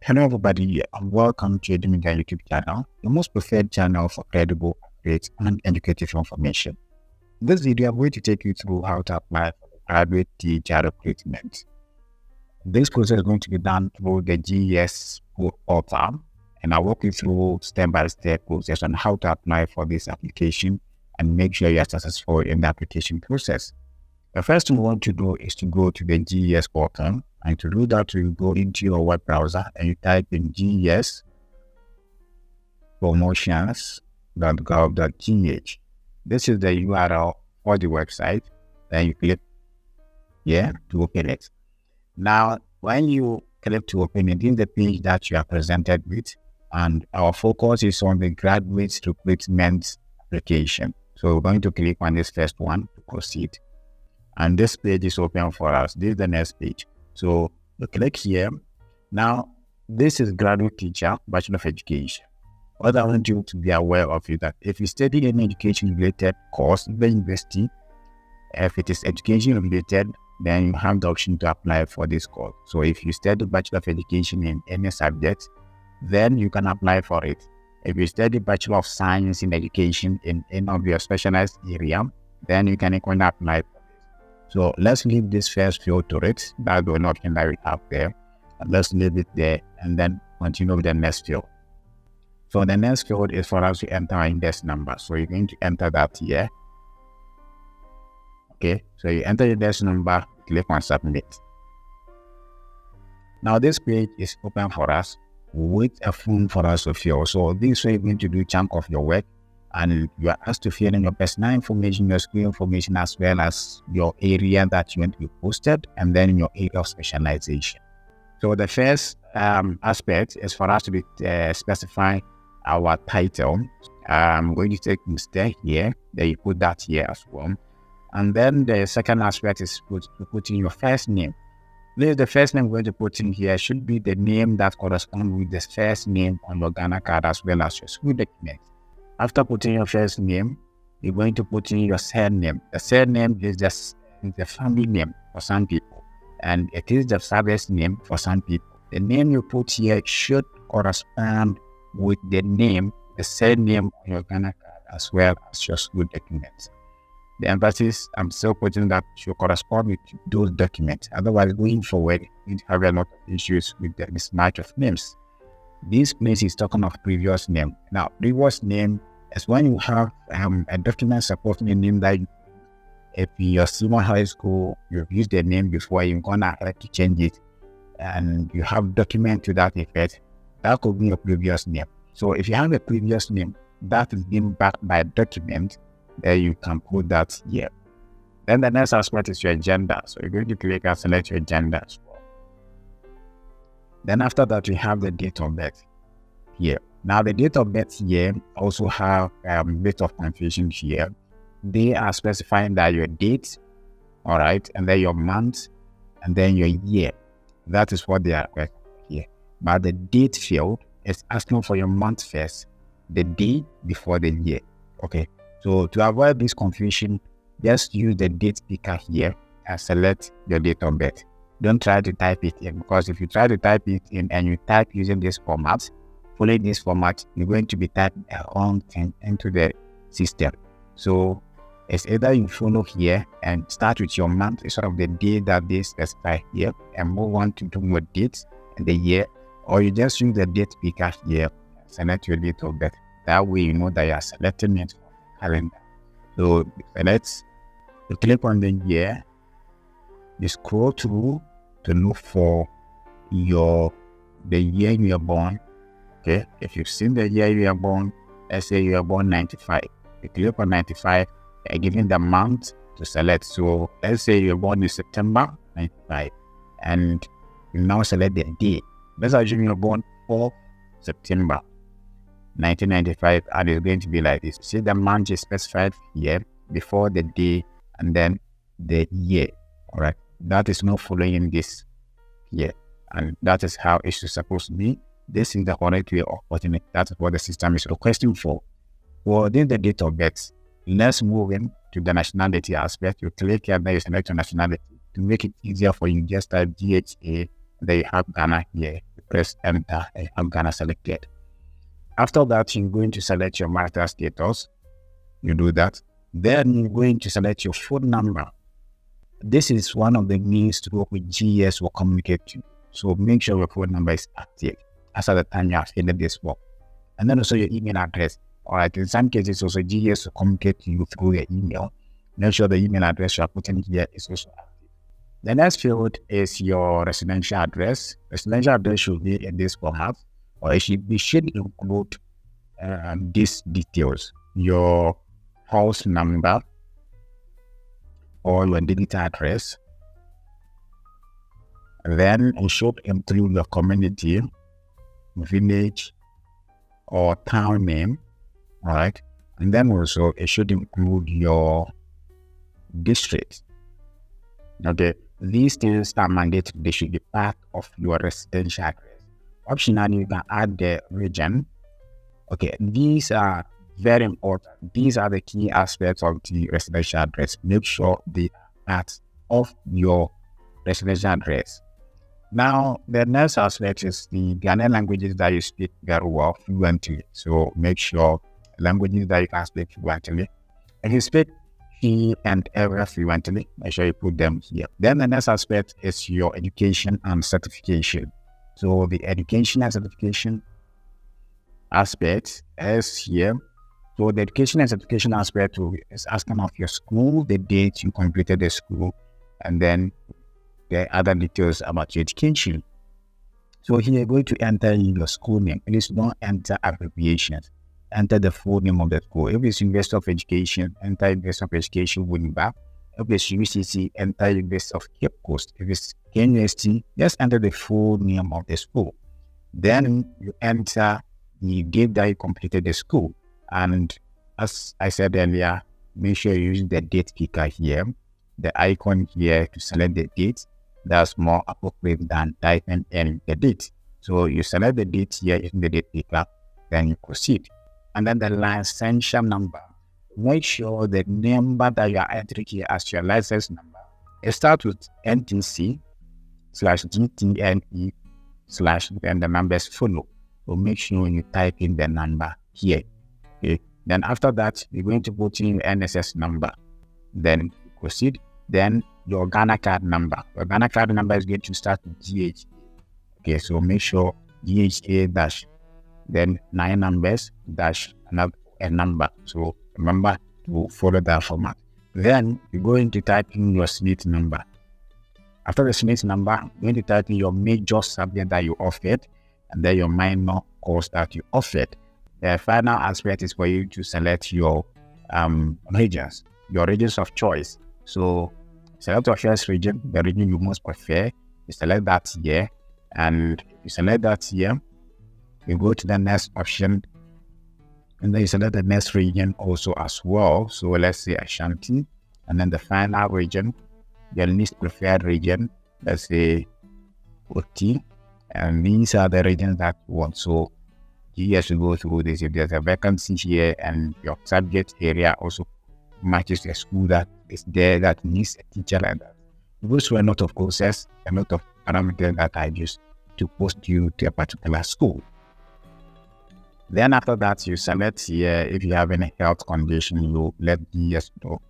Hello, everybody, and welcome to the Media YouTube channel, the most preferred channel for credible, accurate, and educative information. In this video, I'm going to take you through how to apply for the graduate teacher recruitment. This process is going to be done through the GES portal, and I'll walk you through step-by-step process on how to apply for this application and make sure you are successful in the application process. The first thing we want to do is to go to the GES portal. And to do that, you go into your web browser and you type in gespromotions.gov.gh. This is the URL for the website. Then you click here to open it. Now, when you click to open it, this is the page that you are presented with. And our focus is on the graduate recruitment application. So we're going to click on this first one to proceed. And this page is open for us. This is the next page. So you click here. Now, this is graduate teacher, Bachelor of Education. What I want you to be aware of is that if you study any education-related course in the university, if it is education-related, then you have the option to apply for this course. So if you study Bachelor of Education in any subject, then you can apply for it. If you study Bachelor of Science in Education in any of your specialized area, then you can equally apply. So let's leave this first field to it. That's the option that we have there. And let's leave it there and then continue with the next field. So the next field is for us to enter our index number. So you're going to enter that here. Okay, so you enter your index number, click on submit. Now this page is open for us with a form for us to fill. So this way you're going to do a chunk of your work. And you are asked to fill in your personal information, your school information, as well as your area that you want to be posted, and then your area of specialization. So the first aspect is for us to be specify our title. I'm going to take mistake here. Then you put that here as well. And then the second aspect is to put in your first name. The first name we're going to put in here should be the name that corresponds with the first name on your Ghana card as well as your school document. After putting your first name, you're going to put in your surname. The surname is just the family name for some people, and it is the service name for some people. The name you put here should correspond with the name, the surname on your Ghana card, as well as your school documents. The emphasis, I'm still putting that should correspond with those documents. Otherwise, going forward, you have a lot of issues with the mismatch of names. This place is talking of previous name. Now, previous name is when you have a document supporting a name that if your senior high school, you've used the name before, you're gonna have to change it, and you have document to that effect, that could be your previous name. So if you have a previous name that is being backed by a document, then you can put that here. Then the next aspect is your gender. So you're going to click and select your gender as well. Then after that, we have the date of birth here. Now the date of birth here also have a bit of confusion here. They are specifying that your date, all right, and then your month, and then your year. That is what they are here. But the date field is asking for your month first, the day before the year. Okay, so to avoid this confusion, just use the date picker here and select your date of birth. Don't try to type it in, because if you try to type it in and you type using this format, following this format, you're going to be typing a wrong thing into the system. So it's either you follow here and start with your month instead of the day that they specify here and move on to do your dates and the year, or you just use the date picker here and select your date of birth. That way you know that you are selecting it from the calendar. So let's click on the year, you scroll through to look for the year you are born. Okay, if you've seen the year you are born, let's say you are born 95. You click on 95 and giving the month to select. So let's say you're born in September 95, and you now select the day. Let's assume you're born 4 September 1995, and it's going to be like this. See, the month is specified here before the day and then the year. All right, that is not following this here, and that is how it should supposed to be. This is the correct way of putting it. That's what the system is requesting for. Well, then the date of birth. Let's move in to the nationality aspect. You click here, then you select your nationality. To make it easier for you, just type GHA Then you have Ghana here. You press enter and you have Ghana selected. After that, you're going to select your marital status. You do that. Then you're going to select your phone number. This is one of the means to work with GES will communicate to you. So make sure your phone number is active as at the time you have filled this form. And then also your email address. All right, in some cases also GES will communicate to you through your email. Make sure the email address you are putting here is also active. The next field is your residential address. Residential address should be in this format, or it should include these details: your house number or your digital address. Then it should include your community, village, or town name. All right, and then also it should include your district. Okay, these things are mandated. They should be part of your residential address. Optionally, you can add the region. Okay, these are very important. These are the key aspects of the residential address. Make sure they are part of your residential address. Now, the next aspect is the Ghanaian languages that you speak very well, fluently. So make sure languages that you can speak fluently. If you speak He and ever fluently, make sure you put them here. Then the next aspect is your education and certification. So the education and certification aspect is here. So the education and certification aspect is asking of your school, the date you completed the school, and then the other details about your education. So here you're going to enter your school name. Please don't enter abbreviations. Enter the full name of the school. If it's University of Education, enter University of Education Winneba. If it's UCC, enter University of Cape Coast. If it's KNUST, just enter the full name of the school. Then you enter the date that you completed the school. And as I said earlier, make sure you use the date picker here, the icon here to select the date. That's more appropriate than typing in the date. So you select the date here using the date picker, then you proceed. And then the licensure number. Make sure the number that you are entering here as your license number, it starts with NTC/GTNE/ then the numbers follow. So make sure you type in the number here. Okay. Then after that, you're going to put in your NSS number. Then proceed. Then your Ghana card number. Your Ghana card number is going to start with GHA. Okay, so make sure GHA dash, then 9 numbers dash another a number. So remember to follow that format. Then you're going to type in your SNIT number. After the SNIT number, you're going to type in your major subject that you offered, and then your minor course that you offered. The final aspect is for you to select your regions, your regions of choice. So select your first region, the region you most prefer. You select that here, and you select that here. You go to the next option, and then you select the next region also as well. So let's say Ashanti, and then the final region, your least preferred region, let's say OT, and these are the regions that you want. So you have to go through this. If there's a vacancy here and your subject area also matches the school that is there that needs a teacher like that, it goes through a lot of process, a lot of parameters that I use to post you to a particular school. Then after that, you select here if you have any health condition, you let GES know.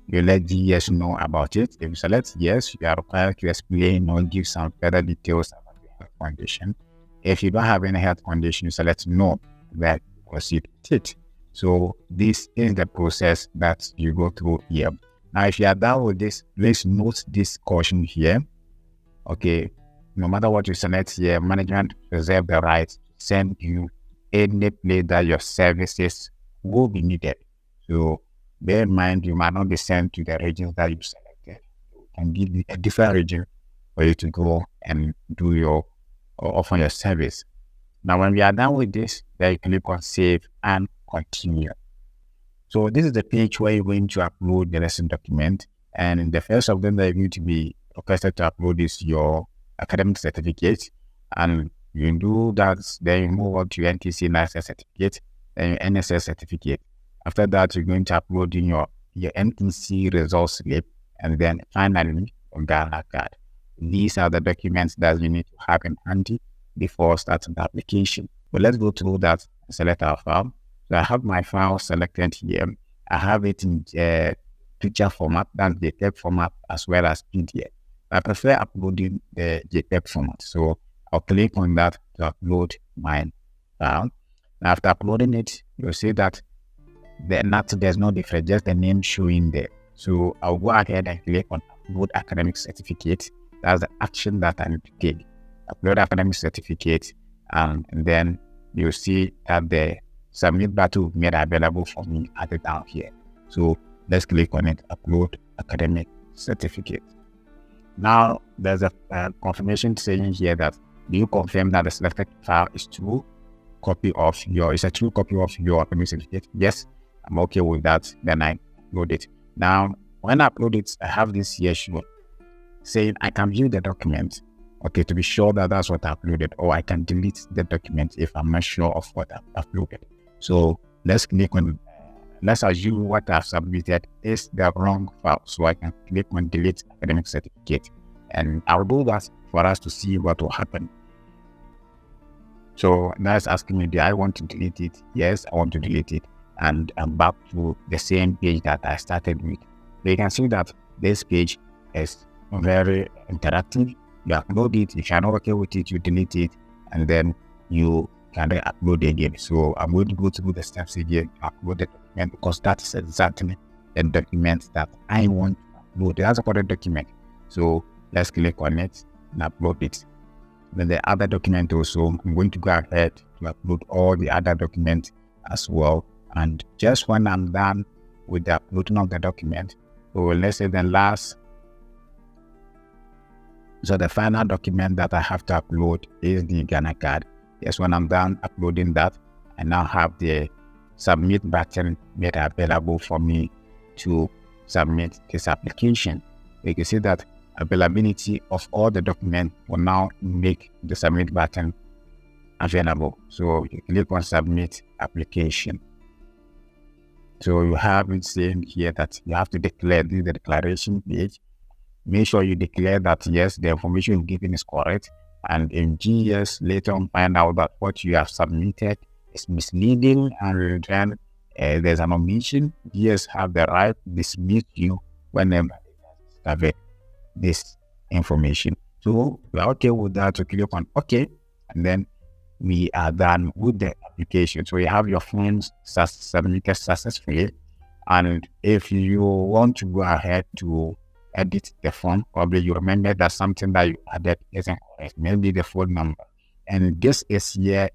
You let GES know about it. If you select yes, you are required to explain or give some further details about your health condition. If you don't have any health condition, you select no, then proceed with it. So this is the process that you go through here. Now, if you are done with this, please note this caution here. Okay, no matter what you select here, management reserve the right to send you any place that your services will be needed. So bear in mind, you might not be sent to the regions that you selected. You can give you a different region for you to go and do your or offer your service. Now, when we are done with this, then you click on save and continue. So this is the page where you're going to upload the lesson document. And the first of them that you're going to be requested to upload is your academic certificate. And you do that, then you move on to your NTC license certificate, then your NSS certificate. After that, you're going to upload in your NTC results slip, and then finally your Ghana card. these are the documents that you need to have in handy before starting the application. But let's go through that and select our file. So I have my file selected here. I have it in picture format, that's the JPEG format, as well as PDF. I prefer uploading the JPEG format. So I'll click on that to upload my file. Now, after uploading it, you'll see that there's no difference, just the name showing there. So I'll go ahead and click on upload academic certificate. That's the action that I need to take. Upload academic certificate, and then you'll see that the submit button will be made available for me added down here. So let's click on it, upload academic certificate. Now there's a confirmation saying here that do you confirm that the selected file is a true copy of your academic certificate? Yes, I'm okay with that. Then I upload it. Now when I upload it, I have this here saying I can view the document, okay, to be sure that that's what I uploaded, or I can delete the document if I'm not sure of what I've uploaded. So let's click on, let's assume what I've submitted is the wrong file. So I can click on delete academic certificate, and I'll do that for us to see what will happen. So that's asking me, do I want to delete it? Yes, I want to delete it. And I'm back to the same page that I started with. You can see that this page is very interactive. You upload it, if you're not okay with it, you delete it, and then you can upload again. So I'm going to go through the steps again to upload the document, because that is exactly the document that I want to upload. That's a correct document. So let's click on it and upload it. Then the other document also, I'm going to go ahead to upload all the other documents as well. And just when I'm done with the uploading of the document, so let's say the final document that I have to upload is the Ghana card. Yes, when I'm done uploading that, I now have the submit button made available for me to submit this application. You can see that availability of all the documents will now make the submit button available. So you click on submit application. So you have it saying here that you have to declare, this is the declaration page. Make sure you declare that yes, the information given is correct. And in GES, later on find out that what you have submitted is misleading, and then there's an omission. GES have the right to dismiss you whenever they have this information. So we are okay with that, so click on OK, and then we are done with the application. So you have your forms submitted successfully. And if you want to go ahead to edit the form, probably you remember that something that you added isn't correct, maybe the phone number. And this is here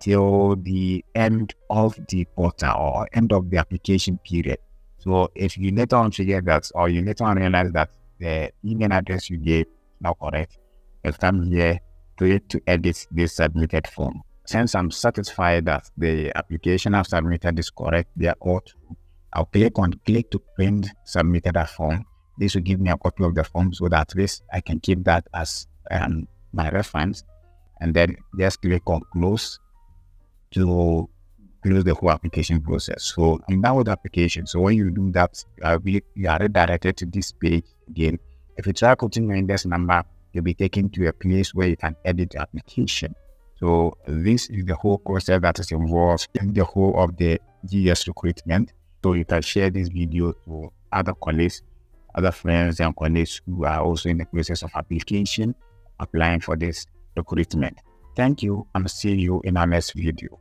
till the end of the portal or end of the application period. So if you later on figure that, or you later on realize that the email address you gave is not correct, you'll come here to edit this submitted form. Since I'm satisfied that the application I've submitted is correct, they are all true, I'll click to print submitted a form. This will give me a copy of the form, so that at least I can keep that as my reference. And then just click on close to close the whole application process. So I'm done with the application. So when you do that, you are redirected to this page again. If you try continuing this number, you'll be taken to a place where you can edit the application. So this is the whole process that is involved in the whole of the GES recruitment. So you can share this video to other colleagues, other friends and colleagues who are also in the process of applying for this recruitment. Thank you, and see you in our next video.